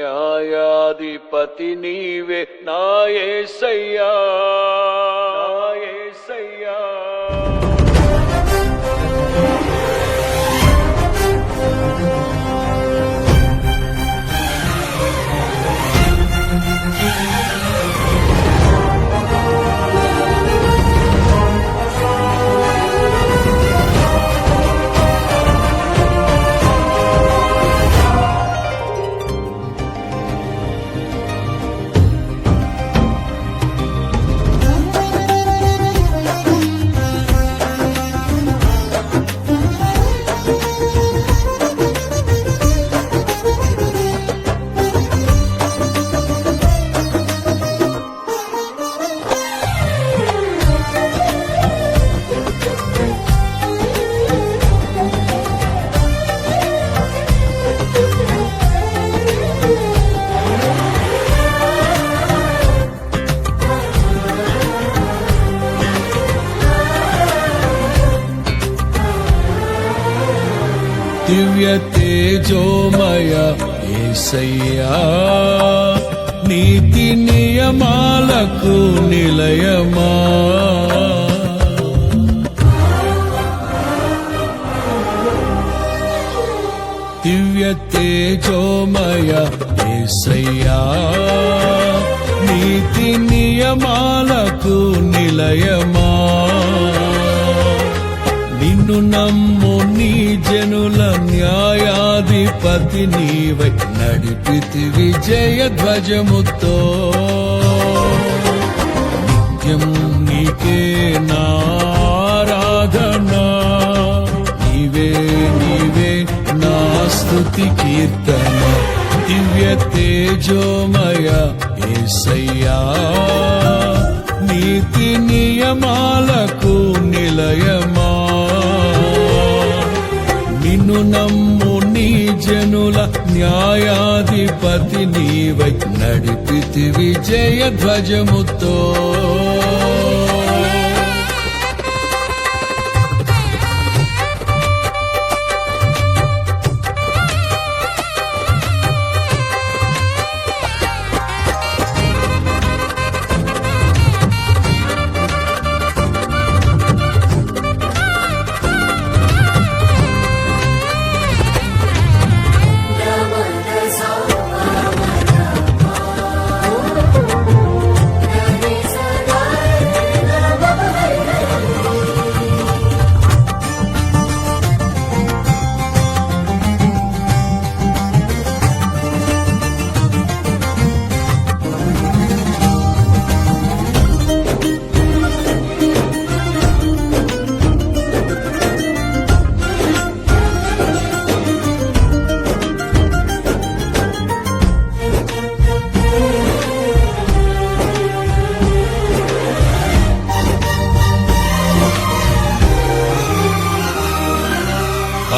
న్యాయాధిపతి నీవే నా యేసయ్యా, నా యేసయ్యా. దివ్య తేజోమయ యేసయ్యా, నీతి నియమాలకు నిలయమా. దివ్య తేజోమయ యేసయ్యా, నీతి నియమాలకు నిలయమా. నిన్ను నమ్ము నీ జనుల న్యాయాధిపతి నీవై నడిపితివి జయధ్వజముతో. నిత్యం నీకే నారాధన, నీవే నీవే నా స్తుతి కీర్తన. దివ్య తేజోమయ యేసయ్యా, నీతి నియమాలకు నిలయమా. నిన్ను నమ్ము నీ జనుల న్యాయాధిపతి నీవై నడిపితివి జయధ్వజముతో.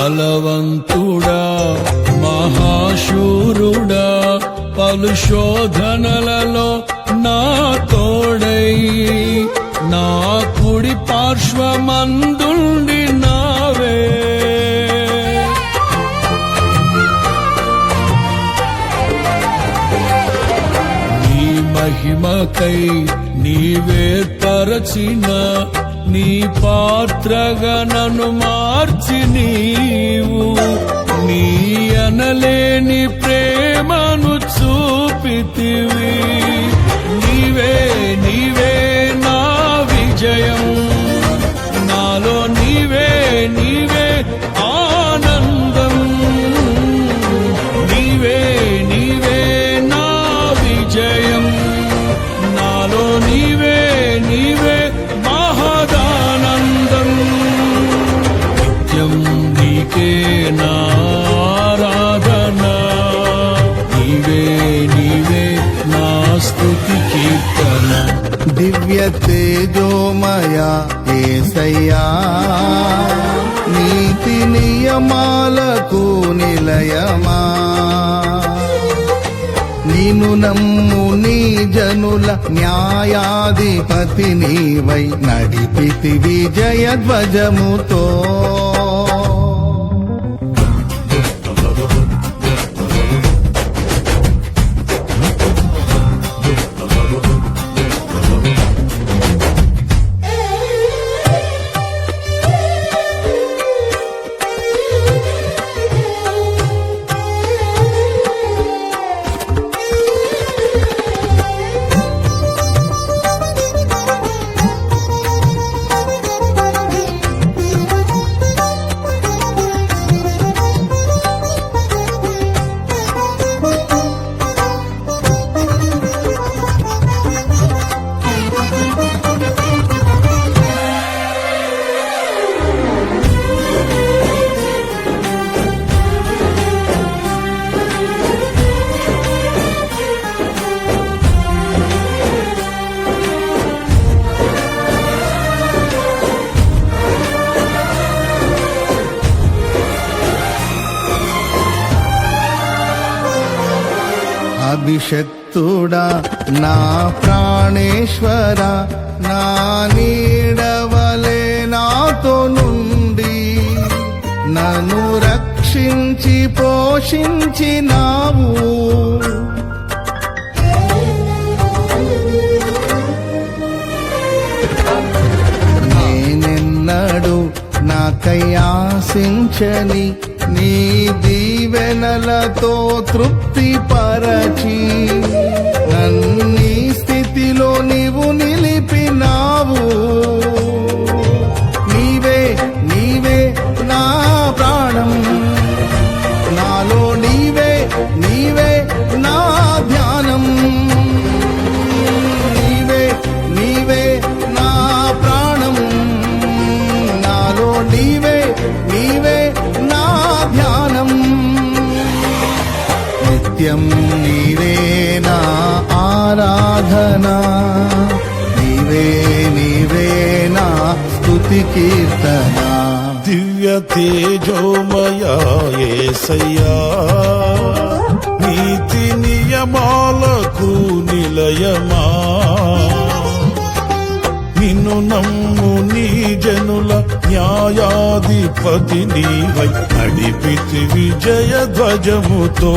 బలవంతుడా మహాశూరుడా, పలు శోధనలలో నా తోడై నా కుడి పార్శ్వమందుండి నావే. నీ మహిమకై నీవే పరచిన నీ పాత్రగా నన్ను మార్చి నీవు నీ అనలేని ప్రేమను చూపితివి. నీవే నీవే నా విజయం, నాలో నీవే నీవే ఆనందం. నీవే నీవే నా విజయం, నాలో నీవే నీవే మహదానందం. నిత్యం నీకే నారాధన, నీవే నీవే నా స్తుతి కీర్తన. దివ్య తేజోమయ యేసయ్యా, నీతి నియమాలకు నిలయమా. నిన్ను నమ్ము నీ జనుల న్యాయాధిపతి నీవై నడిపితివి జయధ్వజముతో. అభిషక్తుడా నా ప్రాణేశ్వర నా నీడవలే నాతో నుండి నన్ను రక్షించి పోషించినావు నేనెన్నడు నాకై ఆశించని నీ దీవెనలతో తృప్తి పరచి నన్నీ స్థితిలో నీవు నిలిపినావు నీవే నీవే నా ప్రాణం నాలో నీవే నీవే నా ధ్యానం నీవే నీవే నా ప్రాణం నాలో నీవే నీవే నా ధ్యానం నిత్యం నీవే నా ఆరాధన నీవే నీవే నా స్తుతి కీర్తన దివ్య తేజోమయ యేసయ్యా నీతి నియమాలకు నిలయమా నిన్ను నమ్ము నీ జనుల న్యాయాధిపతి నీవై నడిపితి విజయ ధ్వజముతో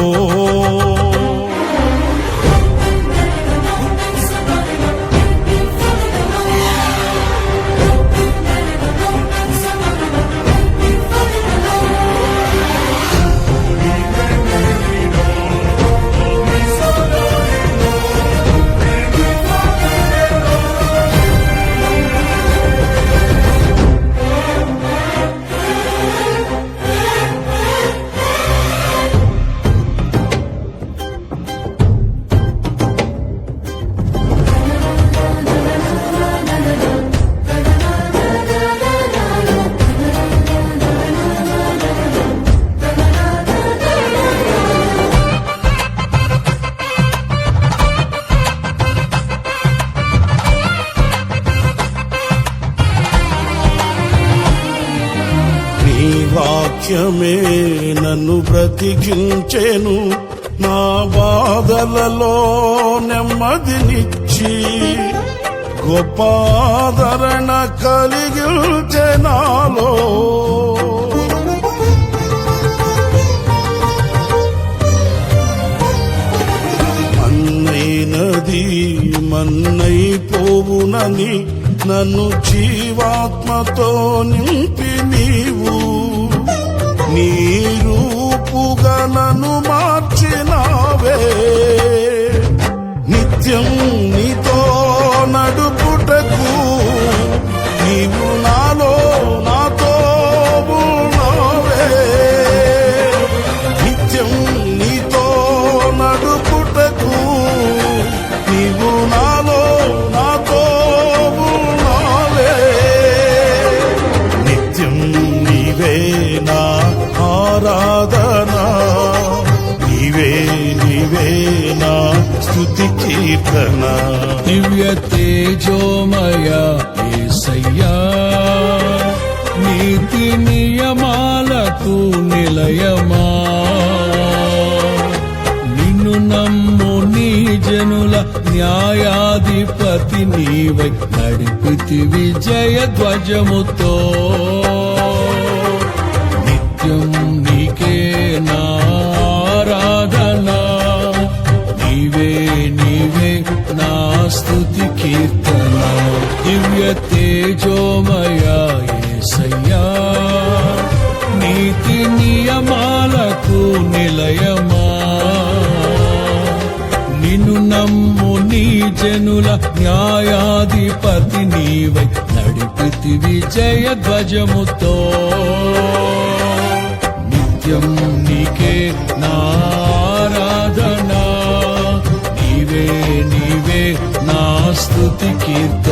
వాక్యమే నన్ను బ్రతికించెను నా బాధలలో నెమ్మదినిచ్చి గొప్ప ఆదరణ కలిగిల్చె నాలో మన్నైనది మన్నైపోవునని నన్ను జీవాత్మతో నింపి నీవు నీ రూపుగా నన్ను మార్చినావే నిత్యం నీతో నడుపుటకు నీవు నాలో నాతో ఉన్నావే నిత్యం నీతో నడుపుటకు నీవు నాలో నాతో ఉన్నావే నిత్యం నీవే నా ఆరాధన నీవే నీవే నా స్తుతి కీర్తన దివ్య తేజోమయ యేసయ్యా నీతి నియమాలకు నిలయమా నిన్ను నమ్ము నీ జనుల న్యాయాధిపతి నీవై నడిపితి విజయ ధ్వజముతో నిత్యం నీకే నా ఆరాధన నీవే నీవే నా స్తుతి కీర్తన దివ్య తేజోమయ యేసయ్యా నీతి నియమాలకు నిలయమా నిన్ను నమ్ము నీ జనుల న్యాయాధిపతి నీవై నడిపితి విజయ ధ్వజముతో నిత్యం నీకే నా ఆరాధన నీవే నీవే నా స్తుతి కీర్తన